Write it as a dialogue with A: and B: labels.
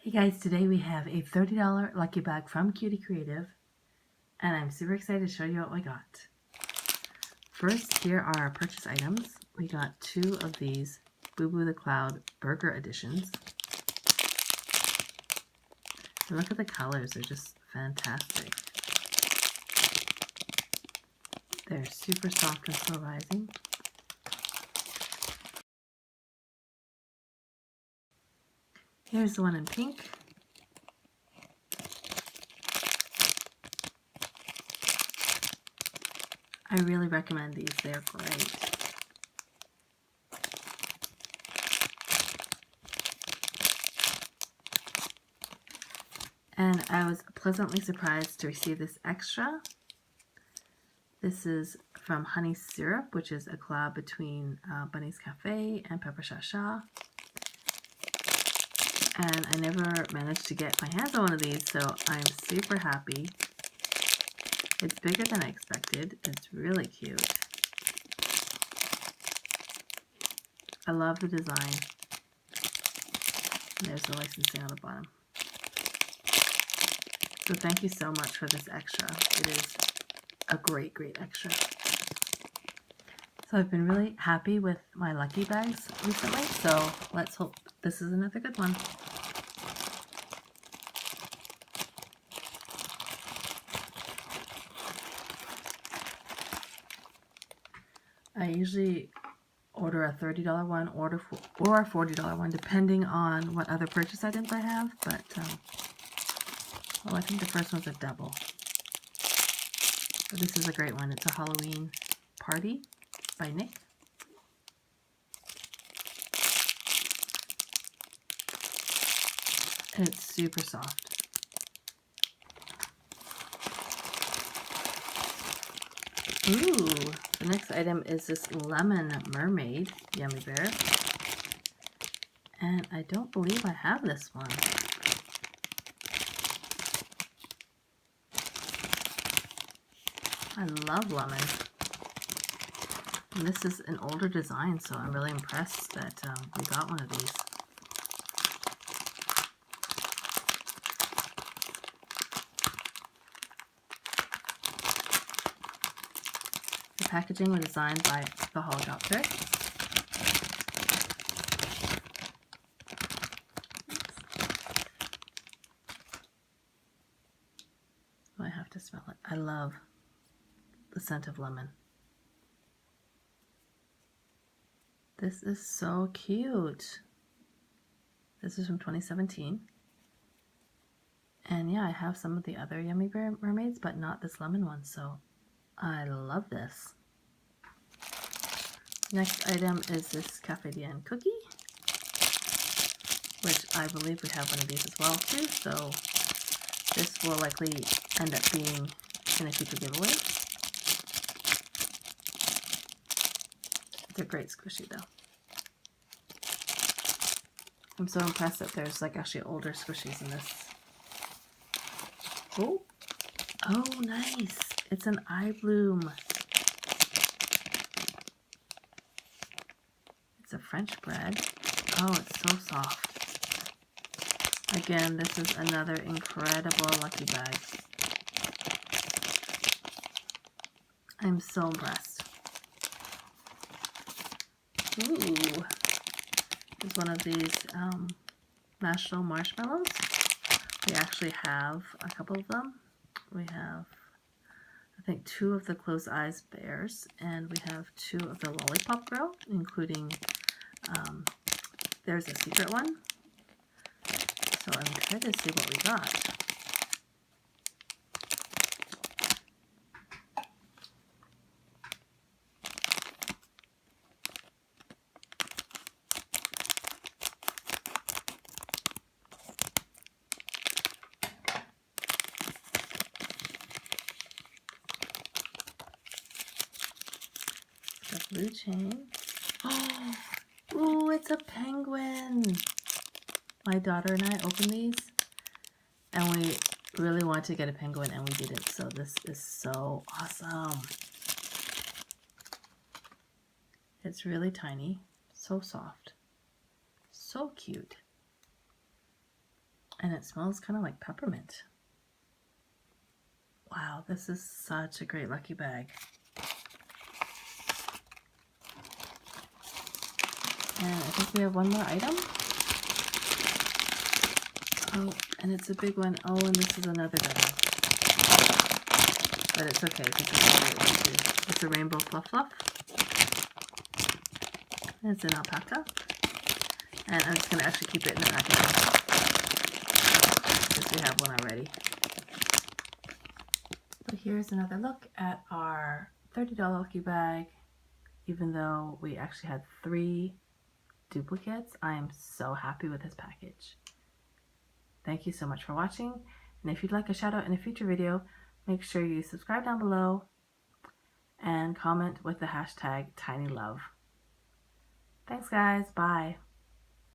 A: Hey guys, today we have a $30 lucky bag from Cutie Creative, and I'm super excited to show you what we got. First, here are our purchase items. We got 2 of these Boo Boo the Cloud Burger editions. And look at the colors, they're just fantastic. They're super soft and slow rising. Here's the one in pink. I really recommend these, they're great. And I was pleasantly surprised to receive this extra. This is from Honey Syrup, which is a collab between Bunny's Cafe and Pepper Cha-Cha. And I never managed to get my hands on one of these, so I'm super happy. It's bigger than I expected. It's really cute. I love the design. And there's the licensing on the bottom. So thank you so much for this extra. It is a great, great extra. So I've been really happy with my lucky bags recently, so let's hope this is another good one. I usually order a $30 one or a $40 one, depending on what other purchase items I have, but well, I think the first one's a double. But this is a great one. It's a Halloween Party by Nick. And it's super soft. Ooh, the next item is this Lemon Mermaid Yummy Bear. And I don't believe I have this one. I love lemon. And this is an older design, so I'm really impressed that we got one of these. The packaging was designed by the Helicopter. Oh, I have to smell it. I love the scent of lemon. This is so cute. This is from 2017. And yeah, I have some of the other Yummy Bear mermaids, but not this lemon one, so I love this. Next item is this Cafe Dien cookie, which I believe we have one of these as well too, so this will likely end up being in a future giveaway. It's a great squishy though. I'm so impressed that there's like actually older squishies in this. Oh, oh nice. It's an IBloom. It's a French bread. Oh, it's so soft. Again, this is another incredible lucky bag. I'm so impressed. Ooh, it's one of these national marshmallows. We actually have a couple of them. We have, I think, 2 of the closed eyes bears, and we have 2 of the lollipop girl, including there's a secret one. So I'm excited to see what we got. The blue chain. Oh, ooh, it's a penguin. My daughter and I opened these, and we really wanted to get a penguin, and we didn't. So this is so awesome. It's really tiny, so soft, so cute. And it smells kind of like peppermint. Wow, this is such a great lucky bag. And I think we have one more item. Oh, and it's a big one. Oh, and this is another bag. But it's okay because it's a great one too. It's a rainbow fluff fluff. And it's an alpaca. And I'm just going to actually keep it in the package because we have one already. So here's another look at our $30 lucky bag. Even though we actually had 3 duplicates, I am so happy with this package. Thank you so much for watching. And if you'd like a shout out in a future video, make sure you subscribe down below and comment with the hashtag TinyLove. Thanks guys, bye.